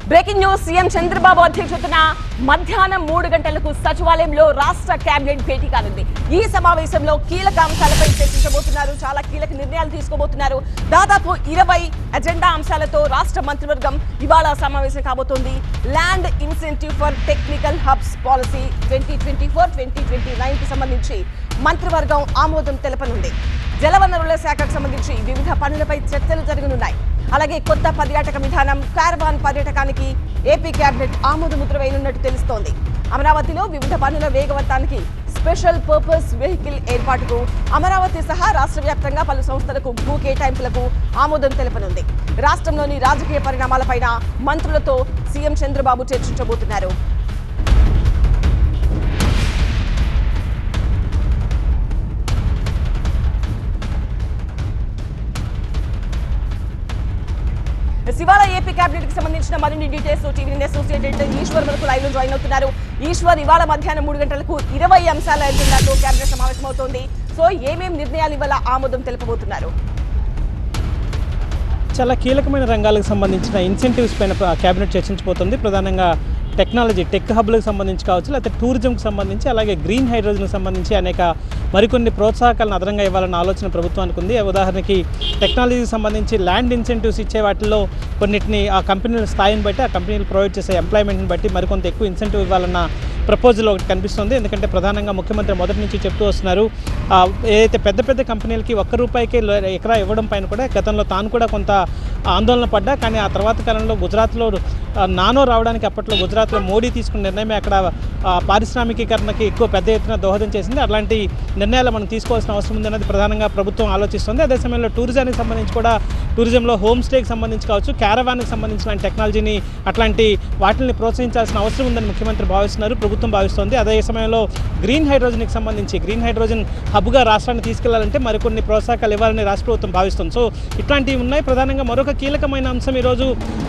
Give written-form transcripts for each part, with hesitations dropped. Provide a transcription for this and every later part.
Breaking news. CM Chandrababu అధ్యక్షతన మధ్యాహ్నం 3 గంటలకు సచివాలయంలో రాష్ట్ర కేబినెట్ భేటీ కానుంది. ఈ సమావేశంలో కీలక అంశాలపై చర్చించబోతున్నారు. చాలా కీలక నిర్ణయాలు తీసుకోబోతున్నారు. దాదాపు 20 అజెండా అంశాలతో రాష్ట్ర మంత్రివర్గం ఇవాళ సమావేశం కాబోతోంది. Land incentive for technical hubs policy 2024-2029 కి సంబంధించి మంత్రివర్గం ఆమోదం తెలపనుంది. జలవనరుల శాఖకు సంబంధించి వివిధ పనులపై చర్చలు జరగనున్నాయి. అలాగే కొత్త పర్యాటక విధానం క్యారవాన్ పర్యాటకానికి ఏపీ కేబినెట్ ఆమోదముద్ర వేయనున్నట్టు తెలుస్తోంది. అమరావతిలో వివిధ పనుల వేగవంతానికి స్పెషల్ పర్పస్ వెహికల్ ఏర్పాటుకు అమరావతి సహా రాష్ట్ర వ్యాప్తంగా పలు సంస్థలకు భూ కేటాయింపులకు ఆమోదం తెలపనుంది. రాష్ట్రంలోని రాజకీయ పరిణామాలపైన మంత్రులతో సీఎం చంద్రబాబు చర్చించబోతున్నారు. ఇవాళ ఏపీ కేబినెట్ కి సంబంధించిన మరిన్ని details TV associate editor Eshwar మనకు లైవ్ లో జాయిన్ అవుతున్నారు. ఈశ్వర్, ఇవాళ మధ్యాహ్నం 3 గంటలకు 20 అంశాల ఎజెండాతో కేబినెట్ సమావేశం అవుతోంది. సో ఏమేం నిర్ణయాలు ఇవాళ ఆమోదం తెలుపబోతున్నారు? చాలా కీలకమైన రంగాలకు సంబంధించిన ఇన్సెంటివ్స్ పైన కేబినెట్ చర్చించబోతుంది. ప్రధానంగా టెక్నాలజీ, టెక్ హబ్లకు సంబంధించి కావచ్చు, లేకపోతే టూరిజంకి సంబంధించి, అలాగే గ్రీన్ హైడ్రోజన్కి సంబంధించి అనేక మరికొన్ని ప్రోత్సాహకాలను అదనంగా ఇవ్వాలన్న ఆలోచన ప్రభుత్వానికి ఉంది. ఉదాహరణకి టెక్నాలజీకి సంబంధించి ల్యాండ్ ఇన్సెంటివ్స్ ఇచ్చే వాటిల్లో కొన్నిటిని ఆ కంపెనీల స్థాయిని బట్టి, ఆ కంపెనీలు ప్రొవైడ్ చేసే ఎంప్లాయ్మెంట్ని బట్టి మరికొంత ఎక్కువ ఇన్సెంటివ్ ఇవ్వాలన్న ప్రపోజల్ ఒకటి కనిపిస్తుంది. ఎందుకంటే ప్రధానంగా ముఖ్యమంత్రి మొదటి నుంచి చెప్తూ వస్తున్నారు, ఏదైతే పెద్ద పెద్ద కంపెనీలకి ₹1 ఎకరా ఇవ్వడం పైన కూడా గతంలో తాను కూడా కొంత ఆందోళన పడ్డా. కానీ ఆ తర్వాత కాలంలో గుజరాత్లో నానో రావడానికి అప్పట్లో గుజరాత్లో మోడీ తీసుకున్న నిర్ణయమే అక్కడ పారిశ్రామికీకరణకి ఎక్కువ పెద్ద ఎత్తున దోహదం చేసింది. అలాంటి నిర్ణయాలు మనం తీసుకోవాల్సిన అవసరం ఉందన్నది ప్రధానంగా ప్రభుత్వం ఆలోచిస్తుంది. అదే సమయంలో టూరిజానికి సంబంధించి కూడా, టూరిజంలో హోమ్ స్టేకి సంబంధించి కావచ్చు, క్యారవాన్కి సంబంధించిన టెక్నాలజీని అట్లాంటి వాటిని ప్రోత్సహించాల్సిన అవసరం ఉందని ముఖ్యమంత్రి భావిస్తున్నారు, ప్రభుత్వం భావిస్తోంది. అదే సమయంలో గ్రీన్ హైడ్రోజన్కి సంబంధించి గ్రీన్ హైడ్రోజన్ హబ్గా రాష్ట్రాన్ని తీసుకెళ్లాలంటే మరికొన్ని ప్రోత్సాహకాలు ఇవ్వాలని రాష్ట్ర ప్రభుత్వం భావిస్తుంది. సో ఇట్లాంటివి ఉన్నాయి. ప్రధానంగా మరొక కీలకమైన అంశం ఈరోజు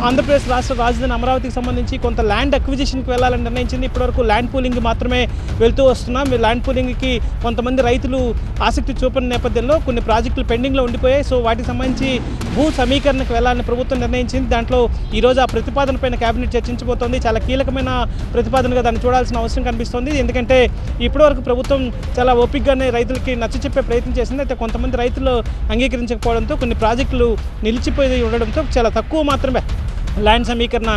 ఆంధ్రప్రదేశ్ రాష్ట్ర రాజధాని అమరావతికి సంబంధించి కొంత ల్యాండ్ అక్విజిషన్కి వెళ్ళాలని నిర్ణయించింది. ఇప్పటివరకు ల్యాండ్ పూలింగ్ మాత్రమే వెళ్తూ వస్తున్నాం. ల్యాండ్ పూలింగ్కి కొంతమంది రైతులు ఆసక్తి చూపని నేపథ్యంలో కొన్ని ప్రాజెక్టులు పెండింగ్లో ఉండిపోయాయి. సో వాటికి సంబంధించి భూ సమీకరణకు వెళ్ళాలని ప్రభుత్వం నిర్ణయించింది. దాంట్లో ఈరోజు ఆ ప్రతిపాదన పైన కేబినెట్ చర్చించబోతోంది. చాలా కీలకమైన ప్రతిపాదనగా దాన్ని చూడాల్సిన అవసరం కనిపిస్తోంది. ఎందుకంటే ఇప్పటివరకు ప్రభుత్వం చాలా ఓపికగానే రైతులకి నచ్చచెప్పే ప్రయత్నం చేసింది. అయితే కొంతమంది రైతులు అంగీకరించకపోవడంతో కొన్ని ప్రాజెక్టులు నిలిచిపోయి ఉండడంతో చాలా తక్కువ మాత్రమే ల్యాండ్ సమీకరణ,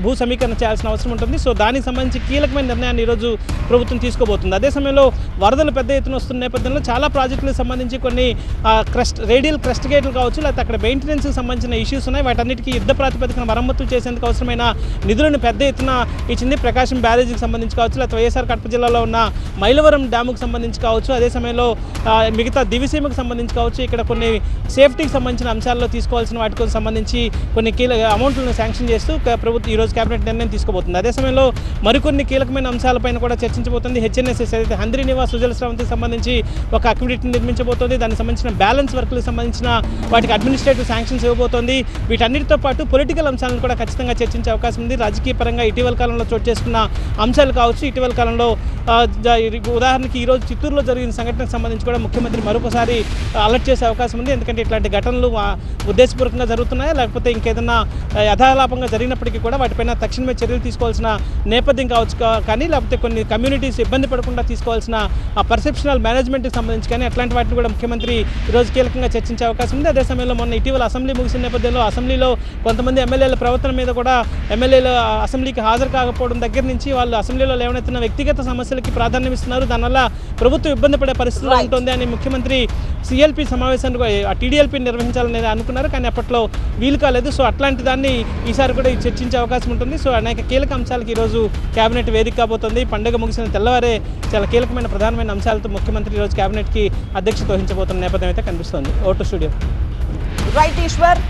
భూ సమీకరణ చేయాల్సిన అవసరం ఉంటుంది. సో దానికి సంబంధించి కీలకమైన నిర్ణయాన్ని ఈరోజు ప్రభుత్వం తీసుకోబోతుంది. అదే సమయంలో వరదలు పెద్ద ఎత్తున వస్తున్న నేపథ్యంలో చాలా ప్రాజెక్టులకు సంబంధించి కొన్ని రేడియల్ క్రస్ట్ గేట్లు కావచ్చు, లేకపోతే అక్కడ మెయింటెనెన్స్కి సంబంధించిన ఇష్యూస్ ఉన్నాయి. వాటన్నిటికీ యుద్ధ ప్రాతిపదికన మరమ్మతులు చేసేందుకు అవసరమైన నిధులను పెద్ద ఎత్తున ఇచ్చింది. ప్రకాశం బ్యారేజీకి సంబంధించి కావచ్చు, లేకపోతే వైఎస్ఆర్ కడప జిల్లాలో ఉన్న మైలవరం డ్యాముకు సంబంధించి కావచ్చు, అదే సమయంలో మిగతా దివిసీమకు సంబంధించి కావచ్చు, ఇక్కడ కొన్ని సేఫ్టీకి సంబంధించిన అంశాల్లో తీసుకోవాల్సిన వాటికి సంబంధించి కొన్ని కీలక అమౌంట్లను శాంక్షన్ చేస్తూ ప్రభుత్వం ఈరోజు కేబినెట్ నిర్ణయం తీసుకోబోతుంది. అదే సమయంలో మరికొన్ని కీలకమైన అంశాలపైన కూడా చర్చించబోతుంది. హెచ్ఎన్ఎస్ఎస్ ఏదైతే హంద్రీ నివాస్ సుజల స్రవంతికి సంబంధించి ఒక అక్విడిటీని నిర్మించబోతోంది. దానికి సంబంధించిన బ్యాలెన్స్ వర్క్లకు సంబంధించిన వాటికి అడ్మినిస్ట్రేటివ్ శాంక్షన్స్ ఇవ్వబోతోంది. వీటన్నిటితో పాటు పొలిటికల్ అంశాలను కూడా ఖచ్చితంగా చర్చించే అవకాశం ఉంది. రాజకీయ పరంగా ఇటీవల కాలంలో చోటు చేసుకున్న అంశాలు కావచ్చు, ఇటీవల కాలంలో ఉదాహరణకి ఈరోజు చిత్తూరులో జరిగిన సంఘటనకు సంబంధించి కూడా ముఖ్యమంత్రి మరొకసారి అలర్ట్ చేసే అవకాశం ఉంది. ఎందుకంటే ఇట్లాంటి ఘటనలు ఉద్దేశపూర్వకంగా జరుగుతున్నాయా, లేకపోతే ఇంకేదన్నా యథాలాపంగా జరిగినప్పటికీ కూడా వాటిపైన తక్షణమే చర్యలు తీసుకోవాల్సిన నేపథ్యం కావచ్చు, కానీ లేకపోతే కొన్ని కమ్యూనిటీస్ ఇబ్బంది పడకుండా తీసుకోవాల్సిన పర్సెప్షనల్ మేనేజ్మెంట్కి సంబంధించి కానీ అట్లాంటి వాటిని కూడా ముఖ్యమంత్రి ఈరోజు కీలకంగా చర్చించే అవకాశం ఉంది. అదే సమయంలో మొన్న ఇటీవల అసెంబ్లీ ముగిసిన నేపథ్యంలో అసెంబ్లీలో కొంతమంది ఎమ్మెల్యేల ప్రవర్తన మీద కూడా, ఎమ్మెల్యేలు అసెంబ్లీకి హాజరు కాకపోవడం దగ్గర నుంచి వాళ్ళు అసెంబ్లీలో లేవనెత్తిన వ్యక్తిగత సమస్యలకి ప్రాధాన్యం ఇస్తున్నారు. దానివల్ల ప్రభుత్వం ఇబ్బంది పడే పరిస్థితిలో ఉంటుంది అని ముఖ్యమంత్రి సిఎల్పి సమావేశాన్ని టీడీఎల్పీ నిర్వహించాలని అనుకున్నారు, కానీ అప్పట్లో వీలు కాలేదు. సో అట్లాంటి దాన్ని ఈసారి కూడా చర్చించే అవకాశం ఉంటుంది. సో అనేక కీలక అంశాలకు ఈరోజు కేబినెట్ వేదిక కాబోతుంది. పండుగ ముగిసిన తెల్లవారే చాలా కీలకమైన ప్రధానమైన అంశాలతో ముఖ్యమంత్రి ఈరోజు కేబినెట్కి అధ్యక్షత వహించబోతున్న నేపథ్యం అయితే కనిపిస్తోంది. Vote studio. రైట్ ఈశ్వర్.